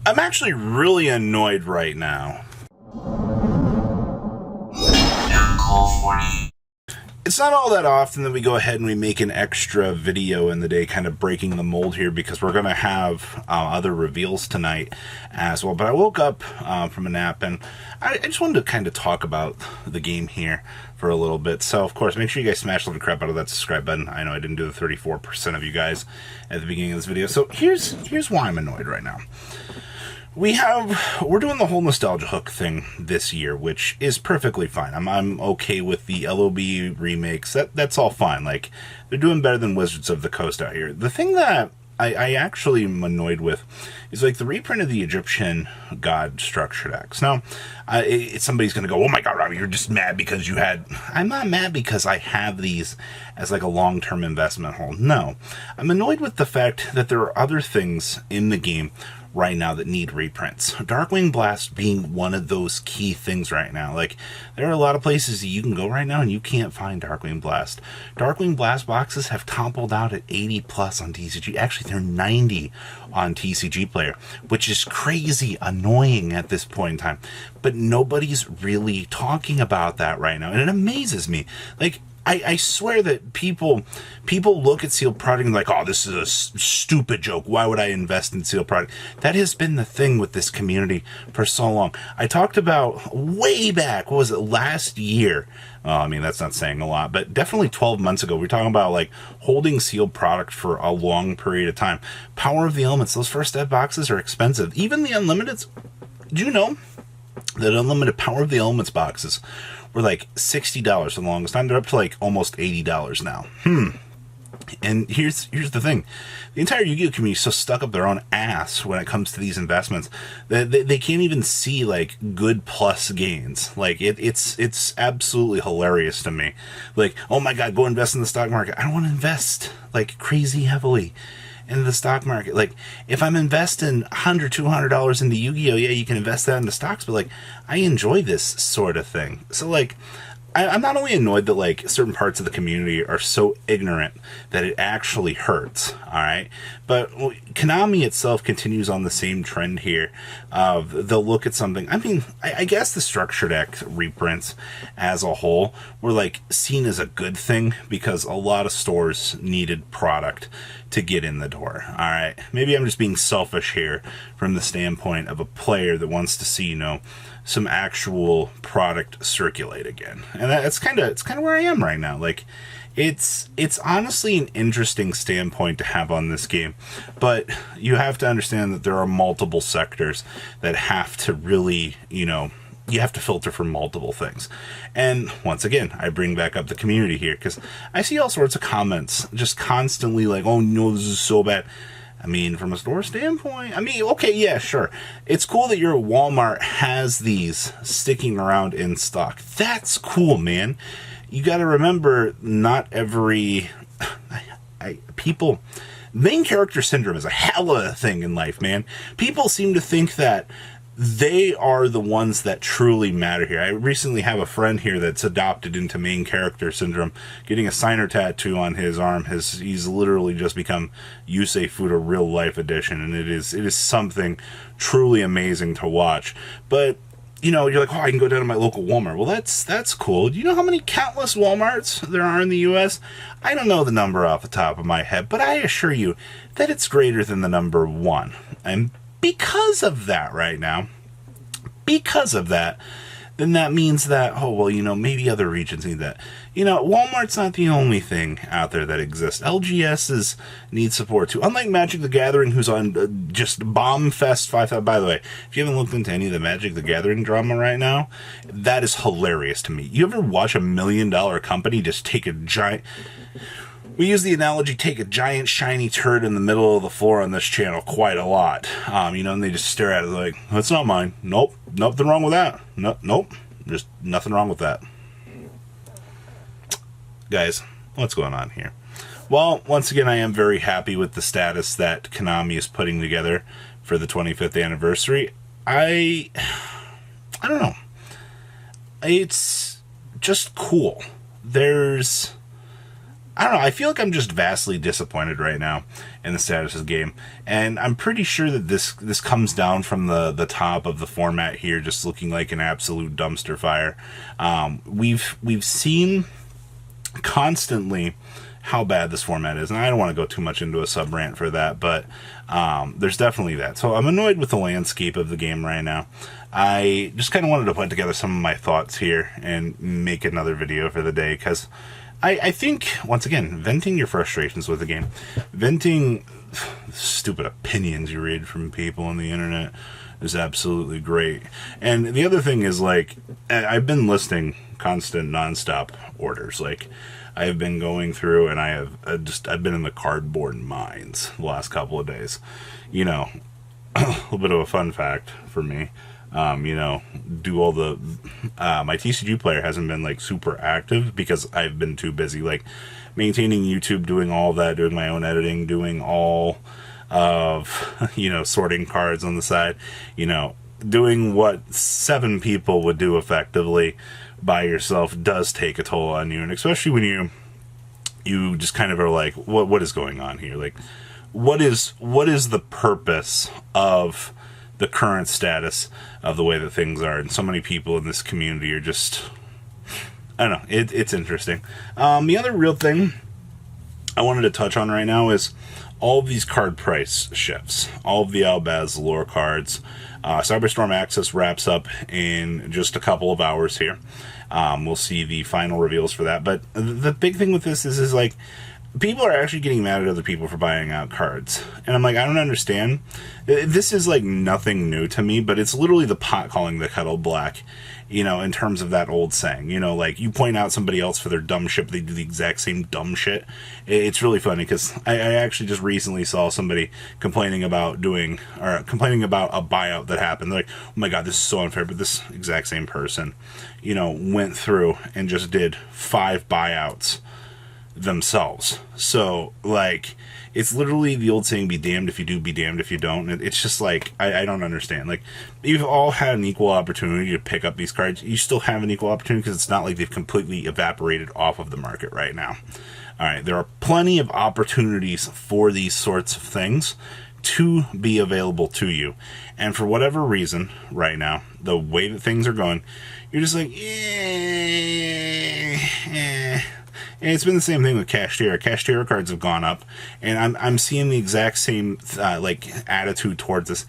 I'm actually really annoyed right now. It's not all that often that we go ahead and we make an extra video in the day, kind of breaking the mold here, because we're going to have other reveals tonight as well. But I woke up from a nap, and I just wanted to kind of talk about the game here for a little bit. So, of course, make sure you guys smash the crap out of that subscribe button. I know I didn't do the 34% of you guys at the beginning of this video. So here's why I'm annoyed right now. We're doing the whole nostalgia hook thing this year, which is perfectly fine. I'm okay with the LOB remakes. That's all fine. Like, they're doing better than Wizards of the Coast out here. The thing that I actually am annoyed with is like the reprint of the Egyptian God structure decks. Now, somebody's going to go, "Oh my God, Robbie, you're just mad because you had..." I'm not mad because I have these as like a long-term investment hold. No, I'm annoyed with the fact that there are other things in the game right now that need reprints. Darkwing Blast being one of those key things right now. Like, there are a lot of places that you can go right now and you can't find Darkwing Blast. Darkwing Blast boxes have toppled out at 80 plus on TCG. Actually, they're 90 on TCG Player, which is crazy annoying at this point in time. But nobody's really talking about that right now, and it amazes me. Like, I swear that people look at sealed product and like, "Oh, this is a stupid joke. Why would I invest in sealed product?" That has been the thing with this community for so long. I talked about way back, what was it, last year? I mean, that's not saying a lot, but definitely 12 months ago, we were talking about like holding sealed product for a long period of time. Power of the Elements, those first ed boxes are expensive. Even the Unlimiteds, do you know that unlimited Power of the Elements boxes were like $60 for the longest time? They're up to like almost $80 now. And here's the thing. The entire Yu-Gi-Oh community is so stuck up their own ass when it comes to these investments that they can't even see like good plus gains. Like, it's absolutely hilarious to me. Like, "Oh my God, go invest in the stock market." I don't want to invest like crazy heavily into the stock market. Like, if I'm investing $100, $200 into Yu-Gi-Oh, yeah, you can invest that into stocks, but like, I enjoy this sort of thing. So like, I'm not only annoyed that like certain parts of the community are so ignorant that it actually hurts, all right? But Konami itself continues on the same trend here of they'll look at something. I mean, I guess the structure deck reprints as a whole were like seen as a good thing because a lot of stores needed product to get in the door, all right? Maybe I'm just being selfish here from the standpoint of a player that wants to see, you know, some actual product circulate again. And it's kind of where I am right now. Like, it's honestly an interesting standpoint to have on this game, but you have to understand that there are multiple sectors that have to really, you know, you have to filter for multiple things. And once again, I bring back up the community here because I see all sorts of comments just constantly like, "Oh no, this is so bad." I mean, from a store standpoint, I mean, okay, yeah, sure. It's cool that your Walmart has these sticking around in stock. That's cool, man. You got to remember, not every... people... Main character syndrome is a hell of a thing in life, man. People seem to think that they are the ones that truly matter here. I recently have a friend here that's adopted into main character syndrome, getting a signer tattoo on his arm. He's literally just become Yusei Fuda real life edition, and it is something truly amazing to watch. But you know, you're like, "Oh, I can go down to my local Walmart." Well, that's cool. Do you know how many countless Walmarts there are in the U.S.? I don't know the number off the top of my head, but I assure you that it's greater than the number one. And because of that right now, then that means that, oh, well, you know, maybe other regions need that. You know, Walmart's not the only thing out there that exists. LGS's need support too. Unlike Magic the Gathering, who's on just Bombfest 5000. By the way, if you haven't looked into any of the Magic the Gathering drama right now, that is hilarious to me. You ever watch $1 million company just take a giant... We use the analogy, take a giant shiny turd in the middle of the floor on this channel quite a lot. You know, and they just stare at it like, "That's not mine. Nope, nothing wrong with that. Nope, just nothing wrong with that." Guys, what's going on here? Well, once again, I am very happy with the status that Konami is putting together for the 25th anniversary. I don't know. It's just cool. I don't know, I feel like I'm just vastly disappointed right now in the status of the game. And I'm pretty sure that this comes down from the top of the format here just looking like an absolute dumpster fire. We've seen constantly how bad this format is, and I don't want to go too much into a sub rant for that, but there's definitely that. So I'm annoyed with the landscape of the game right now. I just kind of wanted to put together some of my thoughts here and make another video for the day, because I think, once again, venting your frustrations with the game, venting stupid opinions you read from people on the internet is absolutely great. And the other thing is, like, I've been listing constant nonstop orders. Like, I've been going through, and I've been in the cardboard mines the last couple of days. You know, a little bit of a fun fact for me. You know, do all the my TCG player hasn't been like super active because I've been too busy, like maintaining YouTube, doing all that, doing my own editing, doing all of, you know, sorting cards on the side, you know, doing what 7 people would do effectively by yourself does take a toll on you. And especially when you just kind of are like, what is going on here? Like, what is the purpose of the current status of the way that things are? And so many people in this community are just, I don't know, it's interesting. The other real thing I wanted to touch on right now is all of these card price shifts, all of the Albaz lore cards. Cyberstorm Access wraps up in just a couple of hours here. We'll see the final reveals for that. But the big thing with this is like, people are actually getting mad at other people for buying out cards. And I'm like, I don't understand. This is like nothing new to me, but it's literally the pot calling the kettle black, you know, in terms of that old saying. You know, like, you point out somebody else for their dumb shit, but they do the exact same dumb shit. It's really funny, because I actually just recently saw somebody complaining about a buyout that happened. They're like, oh my god, this is so unfair. But this exact same person, you know, went through and just did 5 buyouts themselves. So, like, it's literally the old saying, be damned if you do, be damned if you don't. It's just like, I don't understand. Like, you've all had an equal opportunity to pick up these cards. You still have an equal opportunity, because it's not like they've completely evaporated off of the market right now. Alright, there are plenty of opportunities for these sorts of things to be available to you. And for whatever reason, right now, the way that things are going, you're just like, And it's been the same thing with Kashtira. Kashtira cards have gone up, and I'm seeing the exact same like attitude towards this.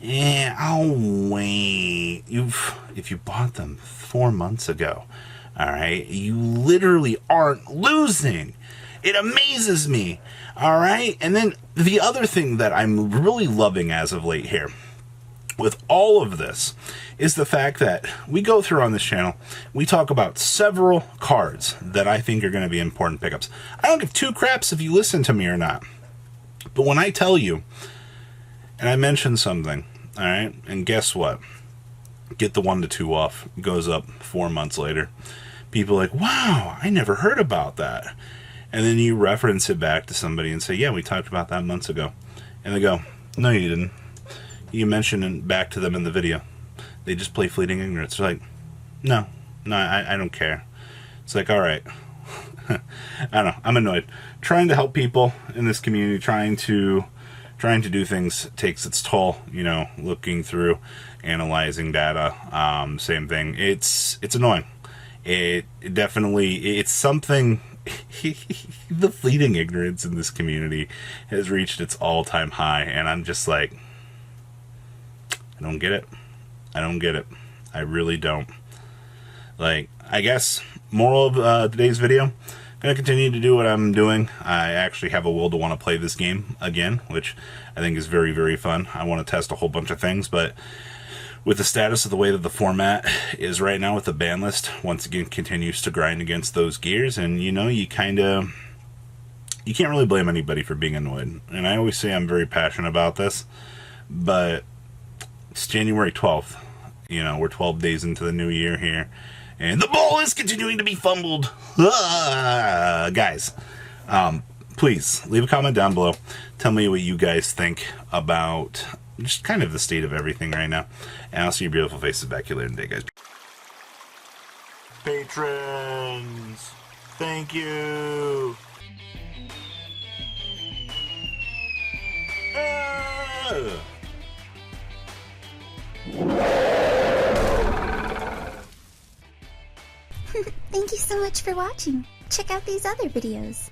I'll wait. If you bought them 4 months ago, all right, you literally aren't losing. It amazes me. All right, and then the other thing that I'm really loving as of late here, with all of this, is the fact that we go through on this channel, we talk about several cards that I think are going to be important pickups. I don't give 2 craps if you listen to me or not. But when I tell you, and I mention something, alright, and guess what? Get the 1 to 2 off, goes up 4 months later. People are like, wow, I never heard about that. And then you reference it back to somebody and say, yeah, we talked about that months ago. And they go, no, you didn't. You mentioned it back to them in the video. They just play fleeting ignorance. They're like, no, I don't care. It's like, all right. I don't know. I'm annoyed. Trying to help people in this community, trying to do things takes its toll. You know, looking through, analyzing data, same thing. It's annoying. It definitely, it's something. The fleeting ignorance in this community has reached its all-time high, and I'm just like, I don't get it. I don't get it. I really don't. Like, I guess, moral of today's video, I'm going to continue to do what I'm doing. I actually have a will to want to play this game again, which I think is very, very fun. I want to test a whole bunch of things, but with the status of the way that the format is right now with the ban list, once again continues to grind against those gears, and, you know, you can't really blame anybody for being annoyed. And I always say I'm very passionate about this, but it's January 12th. You know, we're 12 days into the new year here, and the ball is continuing to be fumbled. Guys, please leave a comment down below. Tell me what you guys think about just kind of the state of everything right now. And I'll see your beautiful faces back here later today, guys. Patrons, thank you. Thank you so much for watching. Check out these other videos.